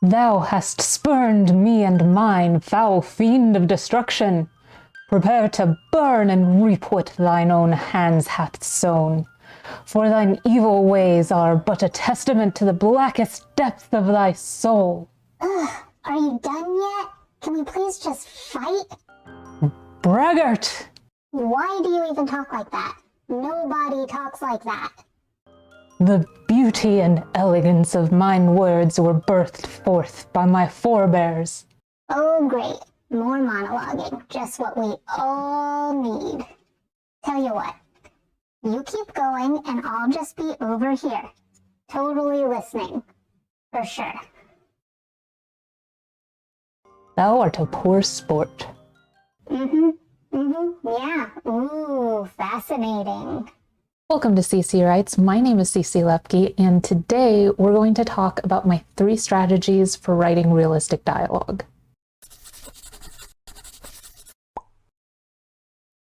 Thou hast spurned me and mine, foul fiend of destruction. Prepare to burn and reap what thine own hands hath sown. For thine evil ways are but a testament to the blackest depths of thy soul. Ugh, are you done yet? Can we please just fight? Braggart! Why do you even talk like that? Nobody talks like that. The beauty and elegance of mine words were birthed forth by my forebears. Oh great, more monologuing, just what we all need. Tell you what, you keep going and I'll just be over here, totally listening, for sure. Thou art a poor sport. Yeah, ooh, fascinating. Welcome to CC Writes. My name is CC Lepke, and today we're going to talk about my 3 strategies for writing realistic dialogue.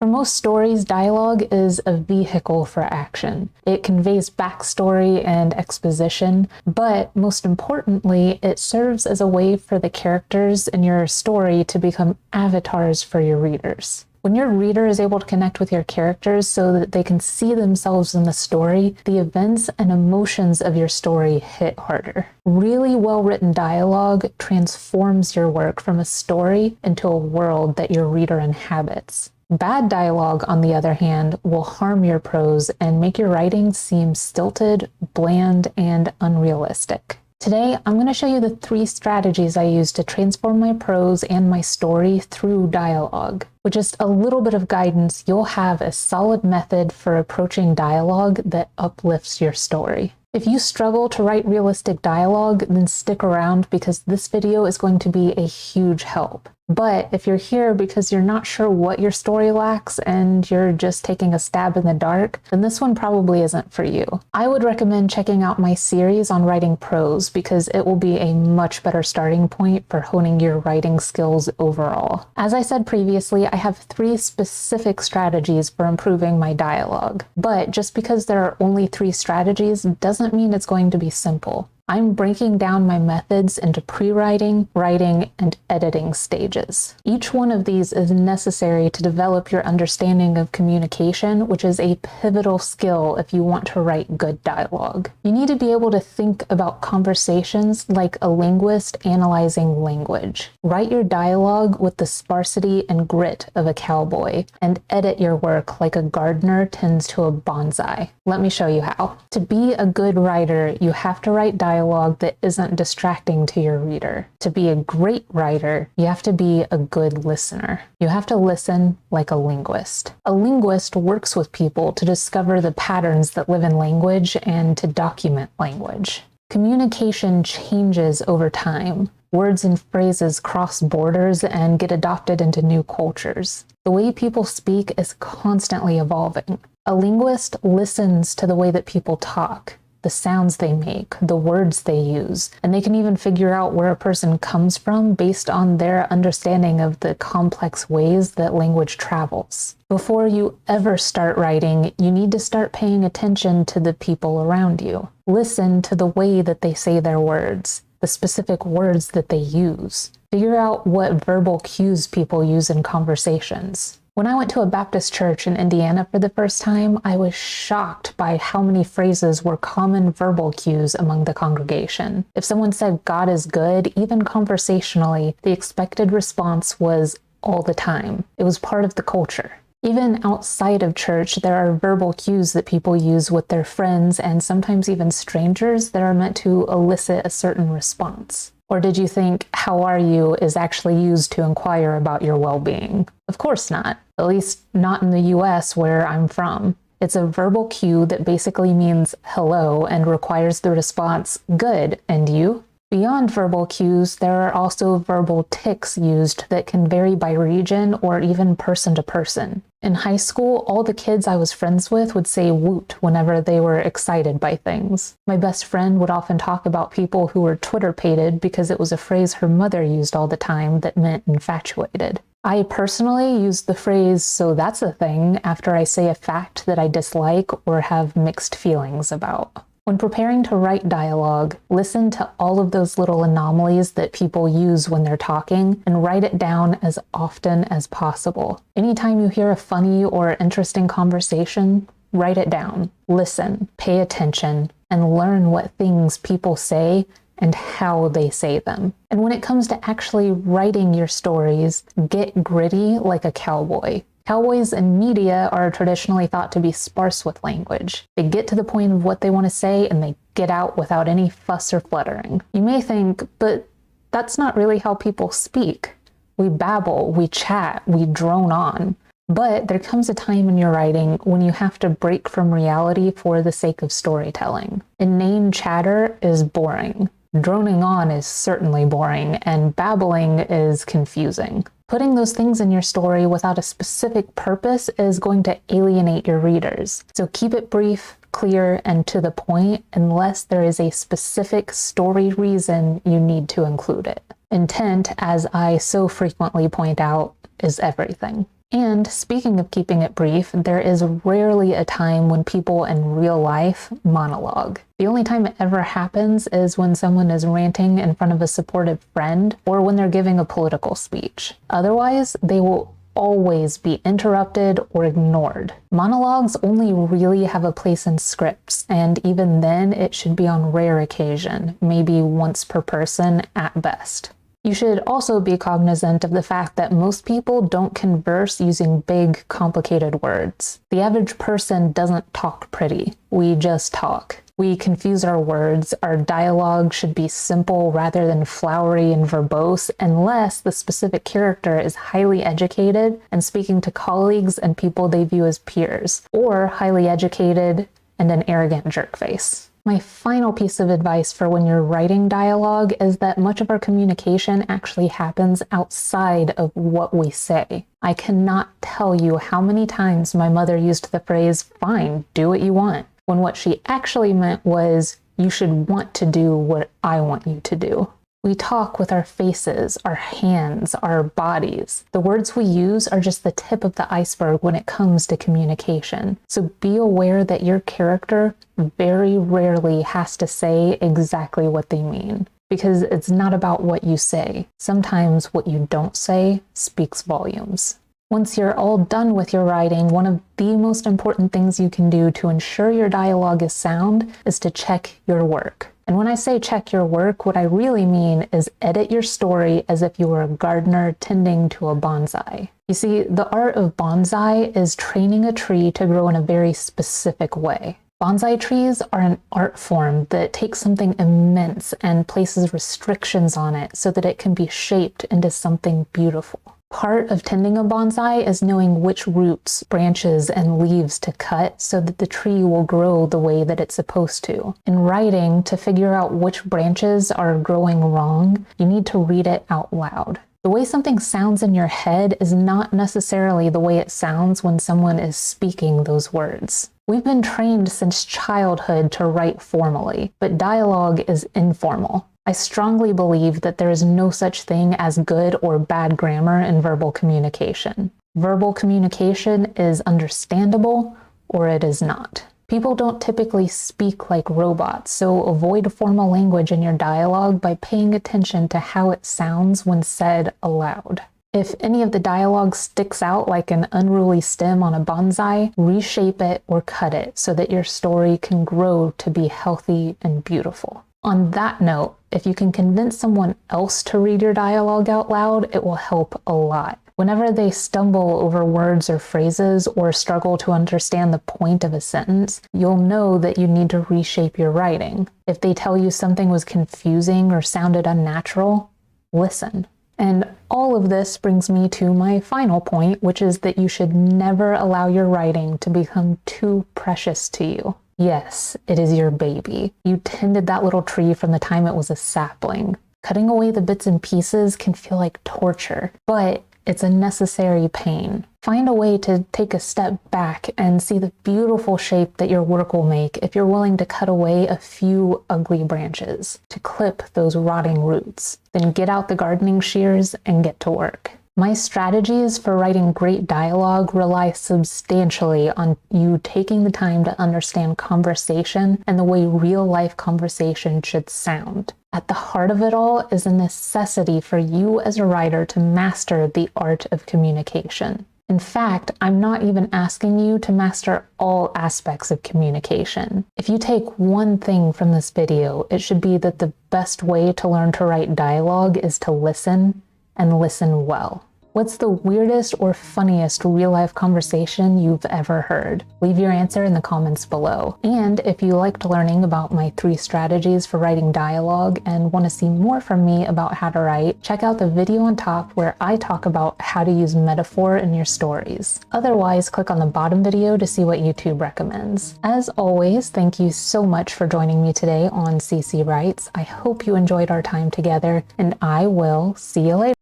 For most stories, dialogue is a vehicle for action. It conveys backstory and exposition, but most importantly, it serves as a way for the characters in your story to become avatars for your readers. When your reader is able to connect with your characters so that they can see themselves in the story, the events and emotions of your story hit harder. Really well-written dialogue transforms your work from a story into a world that your reader inhabits. Bad dialogue, on the other hand, will harm your prose and make your writing seem stilted, bland, and unrealistic. Today, I'm going to show you the 3 strategies I use to transform my prose and my story through dialogue. With just a little bit of guidance, you'll have a solid method for approaching dialogue that uplifts your story. If you struggle to write realistic dialogue, then stick around because this video is going to be a huge help. But if you're here because you're not sure what your story lacks and you're just taking a stab in the dark, then this one probably isn't for you. I would recommend checking out my series on writing prose because it will be a much better starting point for honing your writing skills overall. As I said previously, I have 3 specific strategies for improving my dialogue. But just because there are only 3 strategies doesn't mean it's going to be simple. I'm breaking down my methods into pre-writing, writing, and editing stages. Each one of these is necessary to develop your understanding of communication, which is a pivotal skill if you want to write good dialogue. You need to be able to think about conversations like a linguist analyzing language. Write your dialogue with the sparsity and grit of a cowboy, and edit your work like a gardener tends to a bonsai. Let me show you how. To be a good writer, you have to write dialogue that isn't distracting to your reader. To be a great writer, you have to be a good listener. You have to listen like a linguist. A linguist works with people to discover the patterns that live in language and to document language. Communication changes over time. Words and phrases cross borders and get adopted into new cultures. The way people speak is constantly evolving. A linguist listens to the way that people talk, the sounds they make, the words they use, and they can even figure out where a person comes from based on their understanding of the complex ways that language travels. Before you ever start writing, you need to start paying attention to the people around you. Listen to the way that they say their words, the specific words that they use. Figure out what verbal cues people use in conversations. When I went to a Baptist church in Indiana for the first time, I was shocked by how many phrases were common verbal cues among the congregation. If someone said God is good, even conversationally, the expected response was all the time. It was part of the culture. Even outside of church, there are verbal cues that people use with their friends and sometimes even strangers that are meant to elicit a certain response. Or did you think, how are you, is actually used to inquire about your well-being? Of course not. At least not in the US where I'm from. It's a verbal cue that basically means hello and requires the response, good, and you? Beyond verbal cues, there are also verbal tics used that can vary by region or even person to person. In high school, all the kids I was friends with would say woot whenever they were excited by things. My best friend would often talk about people who were Twitter-pated because it was a phrase her mother used all the time that meant infatuated. I personally use the phrase, so that's a thing, after I say a fact that I dislike or have mixed feelings about. When preparing to write dialogue, listen to all of those little anomalies that people use when they're talking and write it down as often as possible. Anytime you hear a funny or interesting conversation, write it down. Listen, pay attention, and learn what things people say and how they say them. And when it comes to actually writing your stories, get gritty like a cowboy. Cowboys in media are traditionally thought to be sparse with language. They get to the point of what they want to say and they get out without any fuss or fluttering. You may think, but that's not really how people speak. We babble, we chat, we drone on. But there comes a time in your writing when you have to break from reality for the sake of storytelling. Inane chatter is boring. Droning on is certainly boring, and babbling is confusing. Putting those things in your story without a specific purpose is going to alienate your readers. So keep it brief, clear, and to the point unless there is a specific story reason you need to include it. Intent, as I so frequently point out, is everything. And speaking of keeping it brief, there is rarely a time when people in real life monologue. The only time it ever happens is when someone is ranting in front of a supportive friend or when they're giving a political speech. Otherwise, they will always be interrupted or ignored. Monologues only really have a place in scripts, and even then it should be on rare occasion, maybe once per person at best. You should also be cognizant of the fact that most people don't converse using big, complicated words. The average person doesn't talk pretty. We just talk. We confuse our words. Our dialogue should be simple rather than flowery and verbose, unless the specific character is highly educated and speaking to colleagues and people they view as peers, or highly educated and an arrogant jerkface. My final piece of advice for when you're writing dialogue is that much of our communication actually happens outside of what we say. I cannot tell you how many times my mother used the phrase, "Fine, do what you want," when what she actually meant was, "You should want to do what I want you to do." We talk with our faces, our hands, our bodies. The words we use are just the tip of the iceberg when it comes to communication. So be aware that your character very rarely has to say exactly what they mean, because it's not about what you say. Sometimes what you don't say speaks volumes. Once you're all done with your writing, one of the most important things you can do to ensure your dialogue is sound is to check your work. And when I say check your work, what I really mean is edit your story as if you were a gardener tending to a bonsai. You see, the art of bonsai is training a tree to grow in a very specific way. Bonsai trees are an art form that takes something immense and places restrictions on it so that it can be shaped into something beautiful. Part of tending a bonsai is knowing which roots, branches, and leaves to cut so that the tree will grow the way that it's supposed to. In writing, to figure out which branches are growing wrong, you need to read it out loud. The way something sounds in your head is not necessarily the way it sounds when someone is speaking those words. We've been trained since childhood to write formally, but dialogue is informal. I strongly believe that there is no such thing as good or bad grammar in verbal communication. Verbal communication is understandable or it is not. People don't typically speak like robots, so avoid formal language in your dialogue by paying attention to how it sounds when said aloud. If any of the dialogue sticks out like an unruly stem on a bonsai, reshape it or cut it so that your story can grow to be healthy and beautiful. On that note, if you can convince someone else to read your dialogue out loud, it will help a lot. Whenever they stumble over words or phrases or struggle to understand the point of a sentence, you'll know that you need to reshape your writing. If they tell you something was confusing or sounded unnatural, listen. And all of this brings me to my final point, which is that you should never allow your writing to become too precious to you. Yes, it is your baby. You tended that little tree from the time it was a sapling. Cutting away the bits and pieces can feel like torture, but it's a necessary pain. Find a way to take a step back and see the beautiful shape that your work will make if you're willing to cut away a few ugly branches, to clip those rotting roots. Then get out the gardening shears and get to work. My strategies for writing great dialogue rely substantially on you taking the time to understand conversation and the way real-life conversation should sound. At the heart of it all is a necessity for you as a writer to master the art of communication. In fact, I'm not even asking you to master all aspects of communication. If you take one thing from this video, it should be that the best way to learn to write dialogue is to listen, and listen well. What's the weirdest or funniest real-life conversation you've ever heard? Leave your answer in the comments below. And if you liked learning about my 3 strategies for writing dialogue and want to see more from me about how to write, check out the video on top where I talk about how to use metaphor in your stories. Otherwise, click on the bottom video to see what YouTube recommends. As always, thank you so much for joining me today on CC Writes. I hope you enjoyed our time together, and I will see you later.